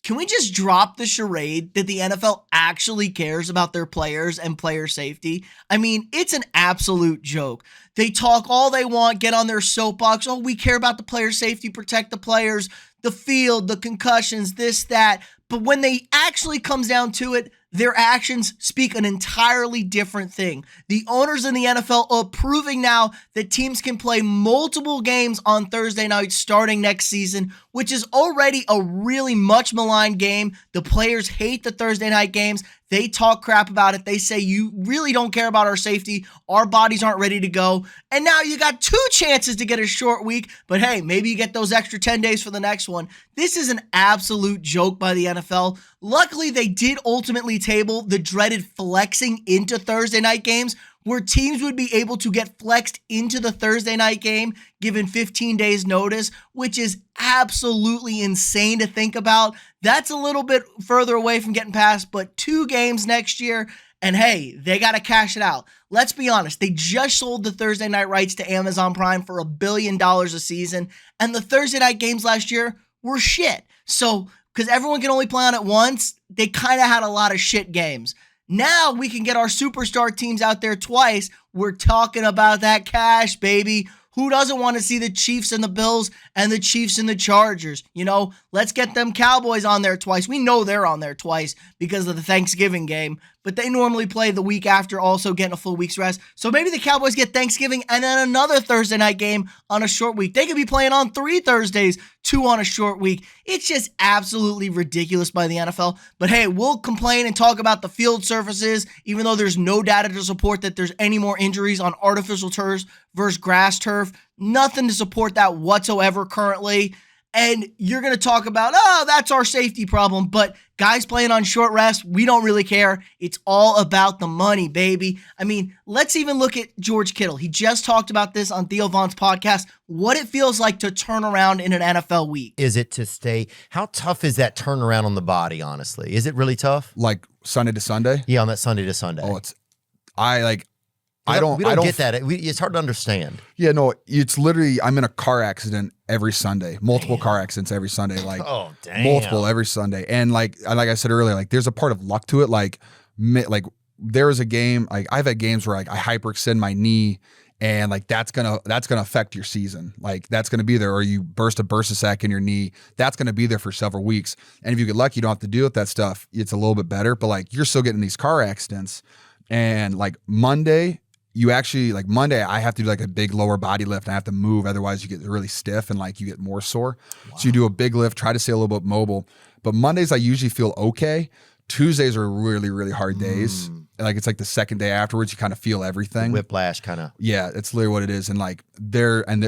can we just drop the charade that the NFL actually cares about their players and player safety? I mean, it's an absolute joke. They talk all they want, get on their soapbox. Oh, we care about the player safety, protect the players, the field, the concussions, this, that. But when they actually comes down to it, their actions speak an entirely different thing. The owners in the NFL are proving now that teams can play multiple games on Thursday night starting next season, which is already a really much maligned game. The players hate the Thursday night games. They talk crap about it. They say, you really don't care about our safety. Our bodies aren't ready to go. And now you got 2 chances to get a short week, but hey, maybe you get those extra 10 days for the next one. This is an absolute joke by the NFL. Luckily, they did ultimately table the dreaded flexing into Thursday night games, where teams would be able to get flexed into the Thursday night game given 15 days notice, which is absolutely insane to think about. That's a little bit further away from getting past, but 2 games next year, and hey, they got to cash it out. Let's be honest, they just sold the Thursday night rights to Amazon Prime for $1 billion a season, and the Thursday night games last year were shit. So, because everyone can only play on it once, they kind of had a lot of shit games. Now we can get our superstar teams out there twice. We're talking about that cash, baby. Who doesn't want to see the Chiefs and the Bills and the Chiefs and the Chargers? You know, let's get them Cowboys on there twice. We know they're on there twice because of the Thanksgiving game, but they normally play the week after, also getting a full week's rest. So maybe the Cowboys get Thanksgiving and then another Thursday night game on a short week. They could be playing on 3 Thursdays, 2 on a short week. It's just absolutely ridiculous by the NFL. But hey, we'll complain and talk about the field surfaces, even though there's no data to support that there's any more injuries on artificial turfs versus grass turf. Nothing to support that whatsoever currently. And you're going to talk about, oh, that's our safety problem. But guys playing on short rest, we don't really care. It's all about the money, baby. I mean, let's even look at George Kittle. He just talked about this on Theo Von's podcast, what it feels like to turn around in an NFL week. Is it to stay? How tough is that turnaround on the body, honestly? Is it really tough? Like Sunday to Sunday? Yeah, on that Sunday to Sunday. Oh, we don't get that. It's hard to understand. Yeah, no, it's literally, I'm in a car accident every Sunday, multiple car accidents every Sunday, like multiple every Sunday. And like I said earlier, like there's a part of luck to it. Like there was a game, like I've had games where like I hyperextend my knee and like that's gonna affect your season. Like that's gonna be there, or you burst a sac in your knee. That's gonna be there for several weeks. And if you get lucky, you don't have to deal with that stuff. It's a little bit better, but like you're still getting these car accidents. And like Monday, I have to do like a big lower body lift. And I have to move. Otherwise you get really stiff and like you get more sore. Wow. So you do a big lift, try to stay a little bit mobile. But Mondays I usually feel okay. Tuesdays are really, really hard days. Like it's like the second day afterwards, you kind of feel everything. Whiplash kind of. Yeah, it's literally what it is. And like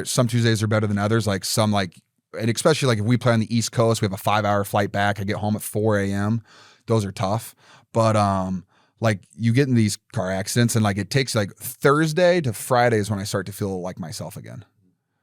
some Tuesdays are better than others. Like some and especially like if we play on the East Coast, we have a 5-hour flight back. I get home at 4 a.m. Those are tough. But like you get in these car accidents and like it takes like Thursday to Friday is when I start to feel like myself again.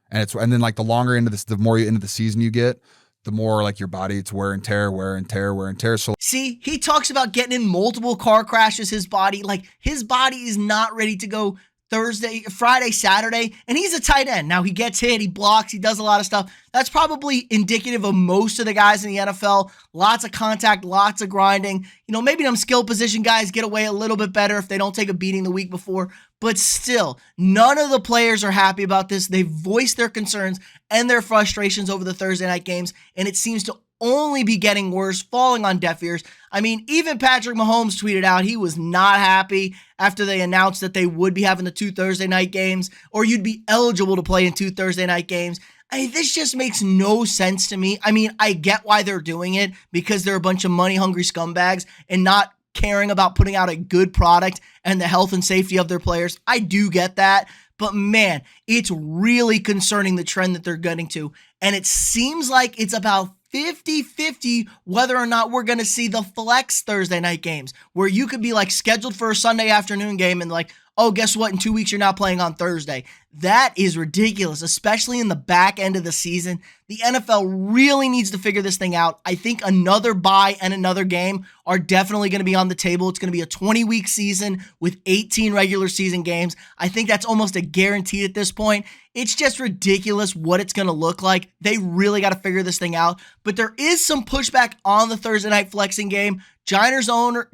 And then like the longer into this, the more into the season you get, the more like your body, it's wear and tear. So see, he talks about getting in multiple car crashes, his body is not ready to go Thursday, Friday, Saturday, and he's a tight end. Now he gets hit, he blocks, he does a lot of stuff. That's probably indicative of most of the guys in the NFL. Lots of contact, lots of grinding. You know, maybe them skill position guys get away a little bit better if they don't take a beating the week before. But still, none of the players are happy about this. They've voiced their concerns and their frustrations over the Thursday night games, and it seems to only be getting worse, falling on deaf ears. I mean, even Patrick Mahomes tweeted out he was not happy after they announced that they would be having the 2 Thursday night games, or you'd be eligible to play in 2 Thursday night games. This just makes no sense to me. I mean, I get why they're doing it, because they're a bunch of money-hungry scumbags and not caring about putting out a good product and the health and safety of their players. I do get that. But man, it's really concerning the trend that they're getting to. And it seems like it's about 50-50 whether or not we're going to see the flex Thursday night games, where you could be like scheduled for a Sunday afternoon game and like, oh, guess what? In 2 weeks, you're not playing on Thursday. That is ridiculous, especially in the back end of the season. The NFL really needs to figure this thing out. I think another bye and another game are definitely going to be on the table. It's going to be a 20-week season with 18 regular season games. I think that's almost a guarantee at this point. It's just ridiculous what it's going to look like. They really got to figure this thing out. But there is some pushback on the Thursday night flexing game. Giants owner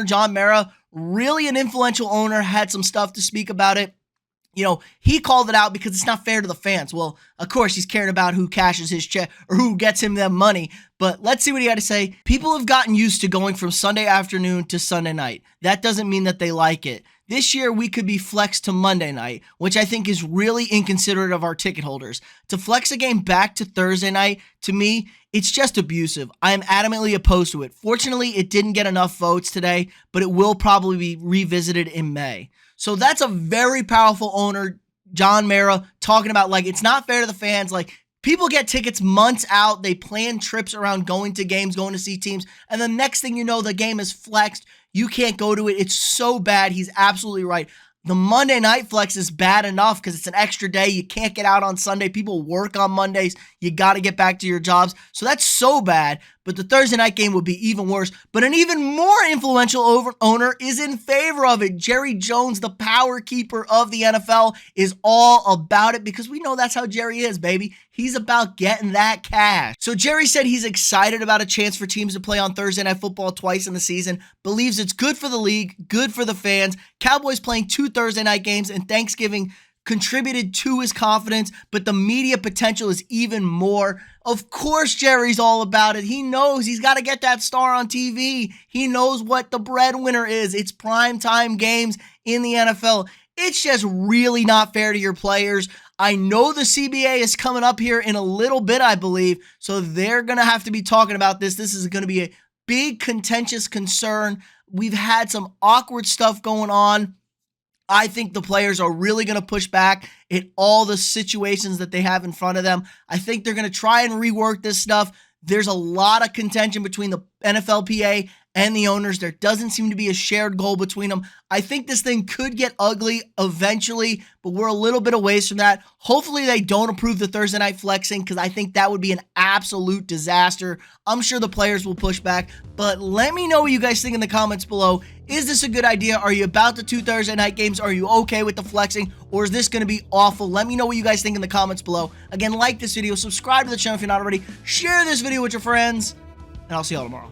John Mara, really an influential owner, had some stuff to speak about it. You know, he called it out because it's not fair to the fans. Well, of course, he's caring about who cashes his check or who gets him that money. But let's see what he had to say. People have gotten used to going from Sunday afternoon to Sunday night. That doesn't mean that they like it. This year, we could be flexed to Monday night, which I think is really inconsiderate of our ticket holders. To flex a game back to Thursday night, to me, it's just abusive. I am adamantly opposed to it. Fortunately, it didn't get enough votes today, but it will probably be revisited in May. So that's a very powerful owner, John Mara, talking about, like, it's not fair to the fans. Like, people get tickets months out. They plan trips around going to games, going to see teams. And the next thing you know, the game is flexed. You can't go to it. It's so bad. He's absolutely right. The Monday night flex is bad enough because it's an extra day. You can't get out on Sunday. People work on Mondays. You got to get back to your jobs. So that's so bad. But the Thursday night game would be even worse. But an even more influential owner is in favor of it. Jerry Jones, the power keeper of the NFL, is all about it because we know that's how Jerry is, baby. He's about getting that cash. So Jerry said he's excited about a chance for teams to play on Thursday Night Football twice in the season, believes it's good for the league, good for the fans. Cowboys playing 2 Thursday night games and Thanksgiving contributed to his confidence, but the media potential is even more. Of course, Jerry's all about it. He knows he's got to get that star on TV. He knows what the breadwinner is. It's primetime games in the NFL. It's just really not fair to your players. I know the CBA is coming up here in a little bit, I believe, so they're going to have to be talking about this. This is going to be a big contentious concern. We've had some awkward stuff going on. I think the players are really going to push back at all the situations that they have in front of them. I think they're going to try and rework this stuff. There's a lot of contention between the NFLPA and the owners. There doesn't seem to be a shared goal between them. I think this thing could get ugly eventually, but we're a little bit away from that. Hopefully they don't approve the Thursday night flexing because I think that would be an absolute disaster. I'm sure the players will push back, but let me know what you guys think in the comments below. Is this a good idea? Are you about the 2 Thursday night games? Are you okay with the flexing, or is this going to be awful? Let me know what you guys think in the comments below. Again, like this video, subscribe to the channel if you're not already, share this video with your friends, and I'll see y'all tomorrow.